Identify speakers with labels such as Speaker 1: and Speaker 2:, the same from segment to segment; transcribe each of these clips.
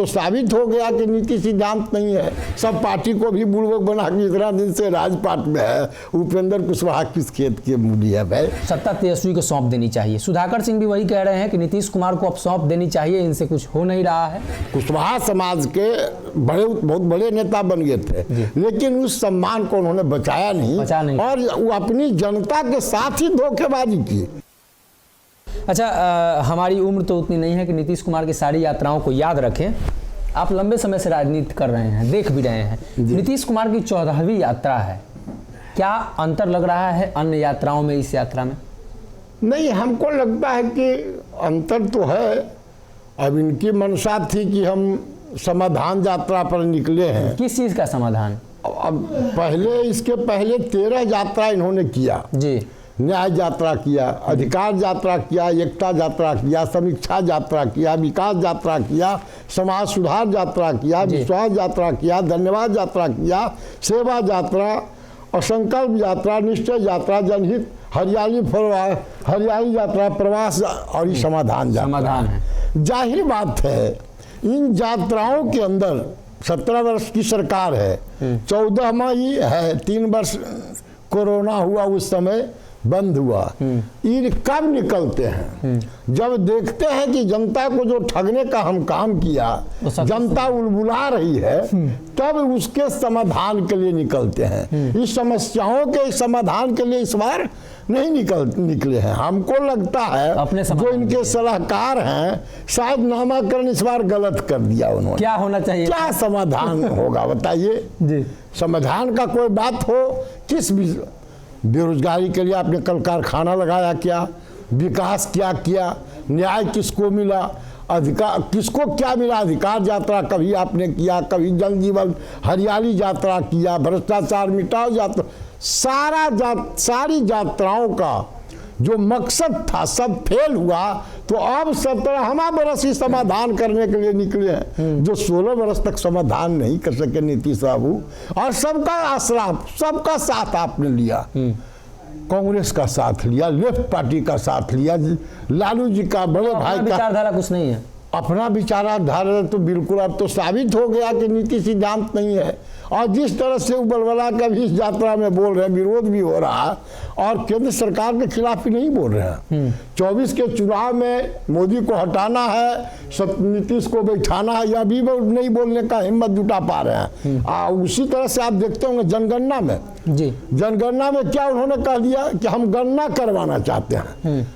Speaker 1: तो साबित हो गया कि नीति सिद्धांत नहीं है। सब पार्टी को भी बुड़बक बना के इतना दिन से राजपाट में है। उपेंद्र कुशवाहा किस खेत के मूली है भाई?
Speaker 2: सत्ता तेजस्वी को सौंप देनी चाहिए। सुधाकर सिंह भी वही कह रहे हैं कि नीतीश कुमार को अब सौंप देनी चाहिए, इनसे कुछ हो नहीं रहा है।
Speaker 1: कुशवाहा समाज के बहुत बड़े नेता बन गए थे, लेकिन उस सम्मान को उन्होंने बचा नहीं और वो अपनी जनता के साथ ही धोखेबाजी की।
Speaker 2: अच्छा, हमारी उम्र तो उतनी नहीं है कि नीतीश कुमार की सारी यात्राओं को याद रखें। आप लंबे समय से राजनीति कर रहे हैं, देख भी रहे हैं। नीतीश कुमार की 14वीं यात्रा है, क्या अंतर लग रहा है अन्य यात्राओं में इस यात्रा में?
Speaker 1: नहीं, हमको लगता है कि अंतर तो है। अब इनकी मंशा थी कि हम समाधान यात्रा पर निकले हैं।
Speaker 2: किस चीज़ का समाधान?
Speaker 1: अब इसके पहले 13 यात्रा इन्होंने किया
Speaker 2: जी।
Speaker 1: न्याय यात्रा किया, अधिकार यात्रा किया, एकता यात्रा किया, समीक्षा यात्रा किया, विकास यात्रा किया, समाज सुधार यात्रा किया, विश्वास यात्रा किया, धन्यवाद यात्रा किया, सेवा यात्रा और संकल्प यात्रा, निश्चय यात्रा, जनहित, हरियाली यात्रा, प्रवास और ये समाधान
Speaker 2: है।
Speaker 1: जाहिर बात है इन यात्राओं के अंदर 17 वर्ष की सरकार है, 14वां ही है, 3 वर्ष कोरोना हुआ, उस समय बंद हुआ। ये कब निकलते हैं? जब देखते हैं कि जनता को जो ठगने का हम काम किया, जनता उलबुला रही है, तब उसके समाधान के लिए निकलते हैं। इस समस्याओं के समाधान के लिए इस बार नहीं निकले हैं। हमको लगता है जो इनके सलाहकार हैं शायद नामाकरण इस बार गलत कर दिया उन्होंने।
Speaker 2: क्या होना चाहिए? क्या
Speaker 1: समाधान होगा बताइए जी। समाधान का कोई बात हो, किस बेरोजगारी के लिए आपने कल कारखाना लगाया क्या? विकास क्या किया? न्याय किसको मिला? अधिकार किसको क्या मिला? अधिकार यात्रा कभी आपने किया, कभी जल जीवन हरियाली यात्रा किया, भ्रष्टाचार मिटाओ यात्रा, सारी यात्राओं का जो मकसद था सब फेल हुआ। तो अब 17वां बरस ही समाधान करने के लिए निकले हैं, जो 16 वर्ष तक समाधान नहीं कर सके नीतीश बाबू। और सबका आसरा, सबका साथ आपने लिया, कांग्रेस का साथ लिया, लेफ्ट पार्टी का साथ लिया, लालू जी का, बड़े भाई का
Speaker 2: विचारधारा कुछ नहीं है।
Speaker 1: अपना विचारधारा तो बिल्कुल अब तो साबित हो गया कि नीति सिद्धांत नहीं है। और जिस तरह से बलबला का भी इस यात्रा में बोल रहे हैं, विरोध भी हो रहा है और केंद्र सरकार के खिलाफ ही नहीं बोल रहे हैं। 24 के चुनाव में मोदी को हटाना है, नीतीश को बैठाना है, या भी नहीं बोलने का हिम्मत जुटा पा रहे हैं। उसी तरह से आप देखते होंगे जनगणना में जी, जनगणना में क्या उन्होंने कह दिया कि हम गणना करवाना चाहते हैं।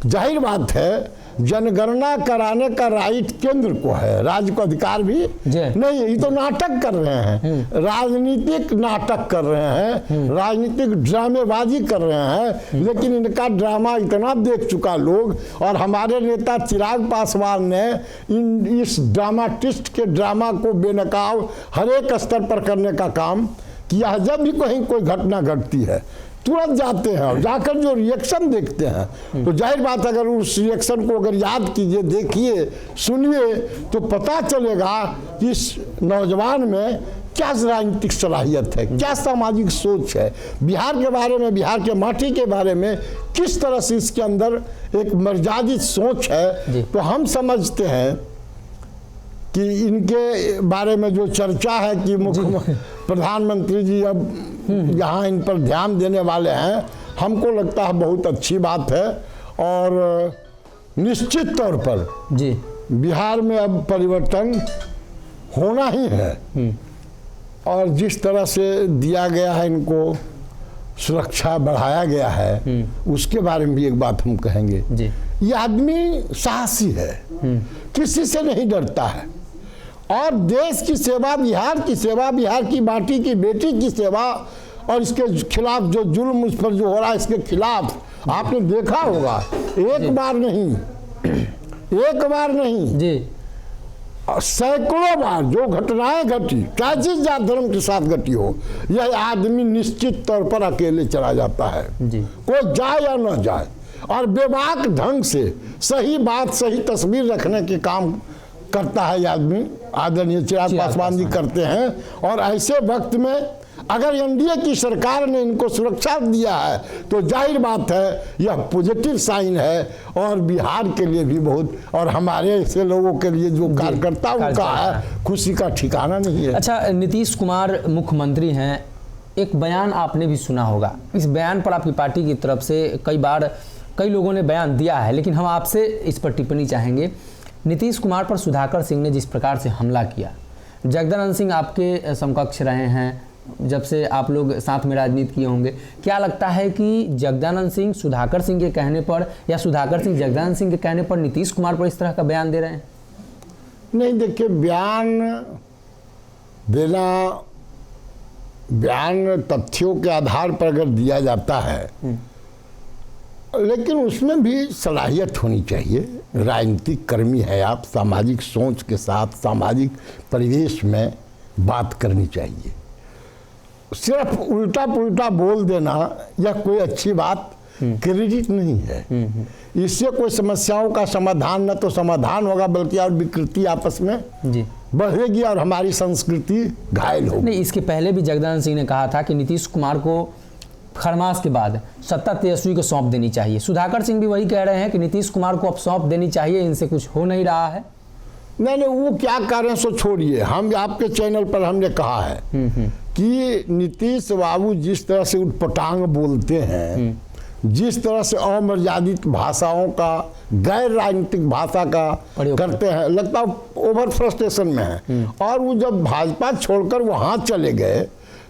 Speaker 1: जाहिर बात है जनगणना कराने का राइट केंद्र को है, राज्य को अधिकार भी नहीं। ये तो नाटक कर रहे हैं, राजनीतिक नाटक कर रहे हैं, राजनीतिक ड्रामेबाजी कर रहे हैं। लेकिन इनका ड्रामा इतना देख चुका लोग, और हमारे नेता चिराग पासवान ने इस ड्रामाटिस्ट के ड्रामा को बेनकाब हर एक स्तर पर करने का काम किया। जब भी कहीं कोई घटना घटती है तुरंत जाते हैं और जाकर जो रिएक्शन देखते हैं, तो जाहिर बात अगर उस रिएक्शन को अगर याद कीजिए, देखिए, सुनिए, तो पता चलेगा कि इस नौजवान में क्या राजनीतिक सलाहियत है, क्या सामाजिक सोच है, बिहार के बारे में, बिहार के माटी के बारे में किस तरह से इसके अंदर एक मर्यादित सोच है। तो हम समझते हैं कि इनके बारे में जो चर्चा है कि प्रधानमंत्री जी अब यहाँ इन पर ध्यान देने वाले हैं, हमको लगता है बहुत अच्छी बात है। और निश्चित तौर पर जी बिहार में अब परिवर्तन होना ही है। और जिस तरह से दिया गया है, इनको सुरक्षा बढ़ाया गया है, उसके बारे में भी एक बात हम कहेंगे जी। ये आदमी साहसी है, किसी से नहीं डरता है, और देश की सेवा, बिहार की सेवा, बिहार की माटी की बेटी की सेवा, और इसके खिलाफ जो जुल्म उस पर जो हो रहा है, इसके खिलाफ आपने देखा होगा एक बार नहीं जी, सैकड़ों बार जो घटनाएं घटी, चाहे जिस जात धर्म के साथ घटी हो, यह आदमी निश्चित तौर पर अकेले चला जाता है जी। कोई जाए या न जाए, और बेबाक ढंग से सही बात, सही तस्वीर रखने के काम करता है आदमी आदरणीय चिराग पासवान जी करते हैं। और ऐसे वक्त में अगर एनडीए की सरकार ने इनको सुरक्षा दिया है तो जाहिर बात है यह पॉजिटिव साइन है, और बिहार के लिए भी बहुत, और हमारे ऐसे लोगों के लिए जो कार्यकर्ताओं का है, खुशी का ठिकाना नहीं है।
Speaker 2: अच्छा, नीतीश कुमार मुख्यमंत्री हैं, एक बयान आपने भी सुना होगा। इस बयान पर आपकी पार्टी की तरफ से कई बार कई लोगों ने बयान दिया है, लेकिन हम आपसे इस पर टिप्पणी चाहेंगे। नीतीश कुमार पर सुधाकर सिंह ने जिस प्रकार से हमला किया, जगदानंद सिंह आपके समकक्ष रहे हैं जब से आप लोग साथ में राजनीति किए होंगे, क्या लगता है कि जगदानंद सिंह सुधाकर सिंह के कहने पर या सुधाकर सिंह जगदानंद सिंह के कहने पर नीतीश कुमार पर इस तरह का बयान दे रहे हैं?
Speaker 1: नहीं, देखिए, बयान देना, बयान तथ्यों के आधार पर अगर दिया जाता है, लेकिन उसमें भी सलाहियत होनी चाहिए। राजनीतिक कर्मी है आप, सामाजिक सोच के साथ सामाजिक परिवेश में बात करनी चाहिए। सिर्फ उल्टा पुल्टा बोल देना यह कोई अच्छी बात, क्रेडिट नहीं है। इससे कोई समस्याओं का समाधान न तो समाधान होगा बल्कि और विकृति आपस में
Speaker 2: जी
Speaker 1: बढ़ेगी और हमारी संस्कृति घायल होगी।
Speaker 2: नहीं, इसके पहले भी जगदानंद सिंह ने कहा था कि नीतीश कुमार को खरमास के बाद सत्ता तेजस्वी को सौंप देनी चाहिए। सुधाकर सिंह भी वही कह रहे हैं कि नीतीश कुमार को अब सौंप देनी चाहिए, इनसे कुछ हो नहीं रहा है।
Speaker 1: नहीं, वो क्या कर रहे हैं सो छोड़िए। हम आपके चैनल पर हमने कहा है कि नीतीश बाबू जिस तरह से उटपटांग बोलते हैं, जिस तरह से अमर्यादित भाषाओं का, गैर राजनीतिक भाषा का करते हैं, लगता है ओवर फ्रस्ट्रेशन में है। और वो जब भाजपा छोड़कर वहाँ चले गए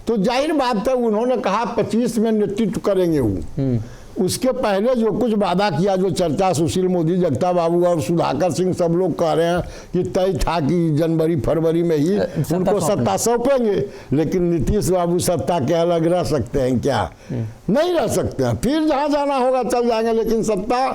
Speaker 1: तो जाहिर बात है उन्होंने कहा 25 में नेतृत्व करेंगे वो। उसके पहले जो कुछ वादा किया, जो चर्चा सुशील मोदी, जगता बाबू और सुधाकर सिंह सब लोग कह रहे हैं कि तय था कि जनवरी फरवरी में ही उनको सत्ता सौंपेंगे, लेकिन नीतीश बाबू सत्ता के अलग रह सकते हैं क्या? नहीं रह सकते हैं। फिर जहाँ जाना होगा चल जाएंगे, लेकिन सत्ता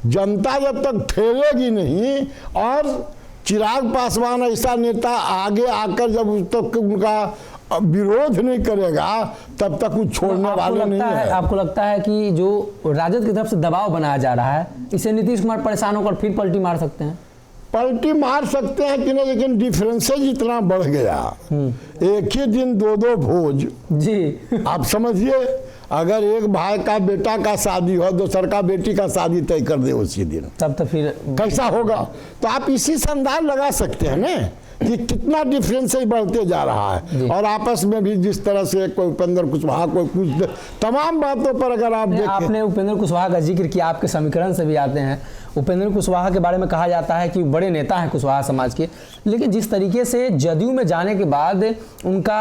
Speaker 1: जनता जब तक ठहरेगी नहीं और चिराग पासवान ऐसा नेता आगे आकर जब उस तक उनका विरोध नहीं करेगा तब तक कुछ छोड़ने वाले नहीं है।
Speaker 2: आपको लगता है कि जो राजद की तरफ से दबाव बनाया जा रहा है, इसे नीतीश कुमार परेशान होकर फिर पलटी मार सकते हैं?
Speaker 1: पलटी मार सकते हैं कि नहीं, लेकिन डिफरेंसेज इतना बढ़ गया, एक ही दिन दो दो भोज
Speaker 2: जी।
Speaker 1: आप समझिए, अगर एक भाई का बेटा का शादी हो, दूसर का बेटी का शादी तय कर दे उसी दिन,
Speaker 2: तब तो फिर
Speaker 1: कैसा होगा? तो आप इसी से अंदाज लगा सकते हैं ना कि कितना डिफरेंसेज बढ़ते जा रहा है। और आपस में भी जिस तरह से कोई उपेंद्र कुशवाहा, कोई कुछ, तमाम बातों पर अगर आप देखें।
Speaker 2: आपने उपेंद्र कुशवाहा का जिक्र किया, आपके समीकरण से भी आते हैं। उपेंद्र कुशवाहा के बारे में कहा जाता है कि बड़े नेता हैं कुशवाहा समाज के, लेकिन जिस तरीके से जदयू में जाने के बाद उनका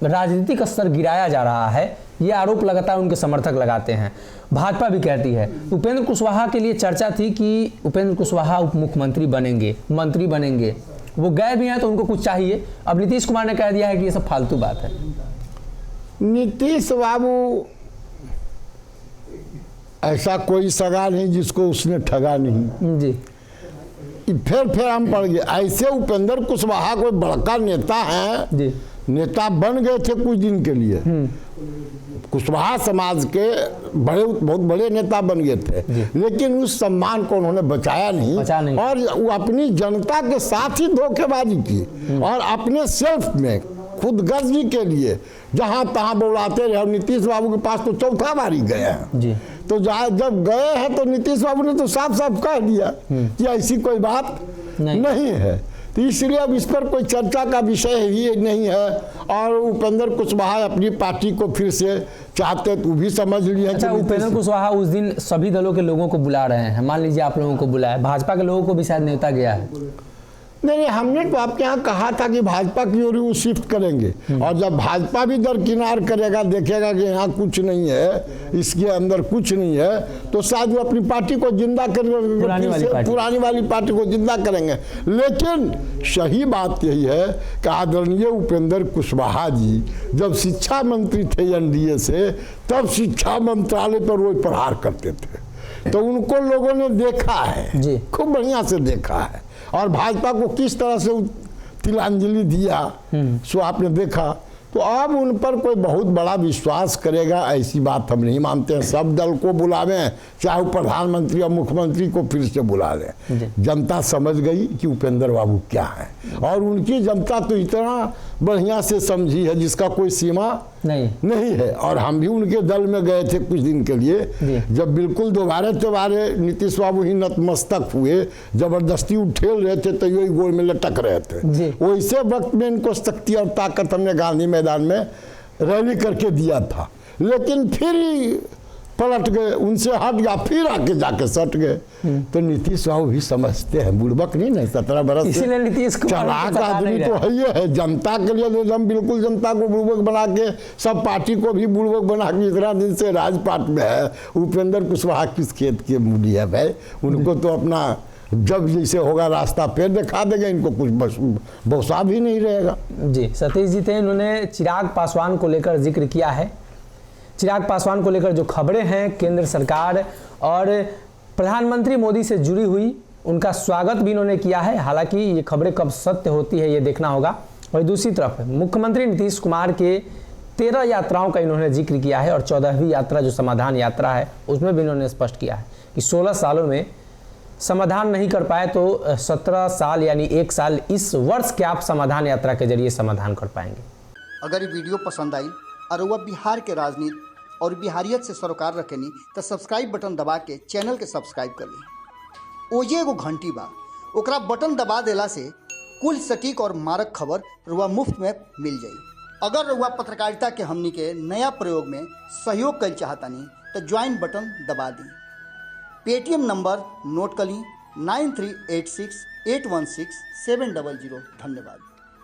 Speaker 2: राजनीतिक स्तर गिराया जा रहा है, ये आरोप लगातार उनके समर्थक लगाते हैं। भाजपा भी कहती है। उपेंद्र कुशवाहा के लिए चर्चा थी कि उपेंद्र कुशवाहा उप मुख्यमंत्री बनेंगे, मंत्री बनेंगे, वो गए भी हैं तो उनको कुछ चाहिए। अब नीतीश कुमार ने कह दिया है कि ये सब फालतू बात है।
Speaker 1: नीतीश बाबू ऐसा कोई सगा नहीं जिसको उसने ठगा नहीं
Speaker 2: जी।
Speaker 1: फिर हम पड़ गए। ऐसे उपेंद्र कुशवाहा कोई बड़का नेता है
Speaker 2: जी,
Speaker 1: नेता बन गए थे कुछ दिन के लिए, कुशवाहा समाज के बहुत बड़े नेता बन गए थे, लेकिन उस सम्मान को उन्होंने बचा नहीं। और वो अपनी जनता के साथ ही धोखेबाजी की और अपने सेल्फ में खुदगर्जी के लिए जहां तहां बुलाते रहे। नीतीश बाबू के पास तो चौथा बारी गए हैं
Speaker 2: जी।
Speaker 1: तो जब गए हैं तो नीतीश बाबू ने तो साफ साफ कह दिया कि ऐसी कोई बात नहीं है। तो इसलिए अब इस पर कोई चर्चा का विषय ही नहीं है। और उपेंद्र कुशवाहा अपनी पार्टी को फिर से चाहते तो भी समझ लिया।
Speaker 2: अच्छा, उपेंद्र कुशवाहा उस दिन सभी दलों के लोगों को बुला रहे हैं, मान लीजिए आप लोगों को बुलाया, भाजपा के लोगों को भी शायद न्योता गया है।
Speaker 1: नहीं, हमने तो आपके यहाँ कहा था कि भाजपा की ओर वो शिफ्ट करेंगे, और जब भाजपा भी दरकिनार करेगा, देखेगा कि यहाँ कुछ नहीं है, इसके अंदर कुछ नहीं है, तो शायद वो अपनी पार्टी को जिंदा करेंगे, पुरानी वाली पार्टी को जिंदा करेंगे। लेकिन सही बात यही है कि आदरणीय उपेंद्र कुशवाहा जी जब शिक्षा मंत्री थे एनडीए से, तब शिक्षा मंत्रालय पर वो प्रहार करते थे, तो उनको लोगों ने देखा है, खूब बढ़िया से देखा है। और भाजपा को किस तरह से तिलांजलि दिया सो आपने देखा। तो अब उन पर कोई बहुत बड़ा विश्वास करेगा ऐसी बात हम नहीं मानते हैं। सब दल को बुलावें, चाहे वो प्रधानमंत्री और मुख्यमंत्री को फिर से बुला लें। जनता समझ गई कि उपेंद्र बाबू क्या है, और उनकी जनता तो इतना बढ़िया से समझी है जिसका कोई सीमा नहीं है। और हम भी उनके दल में गए थे कुछ दिन के लिए, जब बिल्कुल दोबारे नीतीश बाबू ही नतमस्तक हुए, जबरदस्ती उठेल रहे थे तो यही गोल में लटक रहे थे। वैसे वक्त में इनको शक्ति और ताकत हमने गांधी मैदान में रैली करके दिया था, लेकिन फिर पलट गए, उनसे हट गया, फिर आके जाके सट गए। तो नीतीश बाबू भी समझते हैं, बुड़बक नहीं 17 बरस
Speaker 2: इसीलिए नीतीश
Speaker 1: चलाक आदमी तो है ये है। जनता के लिए हम बिल्कुल जनता को बुड़बक बना के, सब पार्टी को भी बुड़बक बना के इतना दिन से राजपाट में है। उपेंद्र कुशवाहा किस खेत के मूली है भाई, उनको तो अपना जब जैसे होगा रास्ता फिर दिखा देगा, इनको कुछ भरोसा भी नहीं रहेगा।
Speaker 2: जी सतीश जी थे, इन्होंने चिराग पासवान को लेकर जिक्र किया है। चिराग पासवान को लेकर जो खबरें हैं केंद्र सरकार और प्रधानमंत्री मोदी से जुड़ी हुई, उनका स्वागत भी इन्होंने किया है। हालांकि ये खबरें कब सत्य होती है ये देखना होगा। और दूसरी तरफ मुख्यमंत्री नीतीश कुमार के 13 यात्राओं का इन्होंने जिक्र किया है, और 14वीं यात्रा जो समाधान यात्रा है उसमें भी इन्होंने स्पष्ट किया है कि 16 सालों में समाधान नहीं कर पाए तो 17 साल यानी 1 साल इस वर्ष के आप समाधान यात्रा के जरिए समाधान कर पाएंगे।
Speaker 3: अगर ये वीडियो पसंद आई और वह बिहार के राजनीति और बिहारियत से सरोकार रखेनी तो सब्सक्राइब बटन दबा के चैनल के सब्सक्राइब कर ली। ओजे एगो घंटी बा, ओकरा बटन दबा देला से कुल सटीक और मारक खबर रुआ मुफ्त में मिल जाई। अगर रुआ पत्रकारिता के हमनी के नया प्रयोग में सहयोग कर चाहतानी तो ज्वाइन बटन दबा दी। पेटीएम नंबर नोट कर ली 9386816700। धन्यवाद।